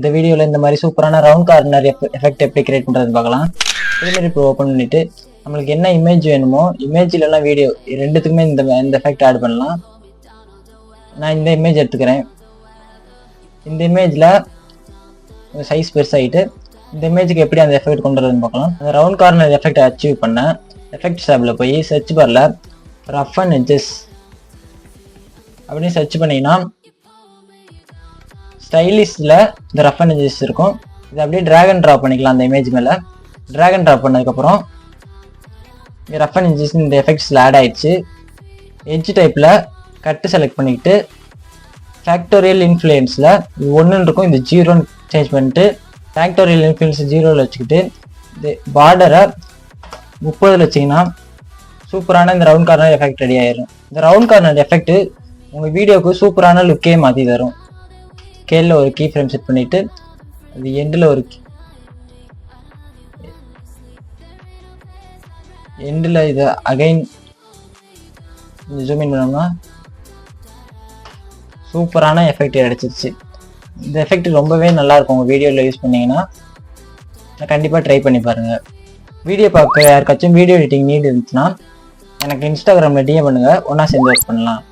இந்த வீடியோவில் இந்த மாதிரி சூப்பரான ரவுண்ட் கார்னர் எஃபெக்ட் எப்படி கிரியேட் பண்ணுறது பார்க்கலாம். இதேமாதிரி இப்போ ஓப்பன் பண்ணிவிட்டு நம்மளுக்கு என்ன இமேஜ் வேணுமோ இமேஜ் இல்லைனா வீடியோ ரெண்டுத்துக்குமே இந்த எஃபெக்ட் ஆட் பண்ணலாம். நான் இந்த இமேஜ் எடுத்துக்கிறேன். இந்த இமேஜில் சைஸ் பெருசாகிட்டு இந்த இமேஜுக்கு எப்படி அந்த எஃபெக்ட் கொண்டு வரதுன்னு பார்க்கலாம். அந்த ரவுண்ட் கார்னர் எஃபெக்ட் அச்சீவ் பண்ண எஃபெக்ட் டேபில் போய் சர்ச் பாரில் ரஃப் அண்ட் எட்ஜஸ் அப்படின்னு சர்ச் பண்ணிங்கன்னா ஸ்டைலிஷில் இந்த ரஃப் அண்ட் எட்ஜஸ் இருக்கும். இதை அப்படியே ட்ராக் அண்ட் ட்ராப் பண்ணிக்கலாம். அந்த இமேஜ் மேலே ட்ராக் அண்ட் ட்ராப் பண்ணதுக்கப்புறம் இந்த ரஃப் அண்ட் எட்ஜஸ் இந்த எஃபெக்ட்ஸில் ஆட் ஆயிடுச்சு. எட்ஜ் டைப்பில் கட்டு செலக்ட் பண்ணிக்கிட்டு ஃபேக்டோரியல் இன்ஃப்ளூயன்ஸில் இது 1 இருக்கும், இது 0ன்னு சேஞ்ச் பண்ணிட்டு ஃபேக்டோரியல் இன்ஃப்ளூயன்ஸ் 0ல் வச்சுக்கிட்டு இது பார்டரை 30 வச்சிங்கன்னா சூப்பரான இந்த ரவுண்ட் கார்னர் எஃபெக்ட் ரெடி ஆயிடும். இந்த ரவுண்ட் கார்னர் எஃபெக்ட் உங்கள் வீடியோவுக்கு சூப்பரான லுக்கே மாற்றி தரும். ஸ்கேலில் ஒரு கீ ஃப்ரேம் செட் பண்ணிவிட்டு அது எண்டில் இதை அகைன் ஜூம் இன் பண்ணோம்னா சூப்பரான எஃபெக்ட் கிடைச்சிருச்சு. இந்த எஃபெக்ட் ரொம்பவே நல்லாயிருக்கும். உங்கள் வீடியோவில் யூஸ் பண்ணிங்கன்னா கண்டிப்பாக ட்ரை பண்ணி பாருங்கள். வீடியோ பார்க்க யாருக்காச்சும் வீடியோ எடிட்டிங் நீட் இருந்துச்சுன்னா எனக்கு இன்ஸ்டாகிராமில் டிஎம் பண்ணுங்கள், ஒன்றா சேர்ந்து ஒர்க் பண்ணலாம்.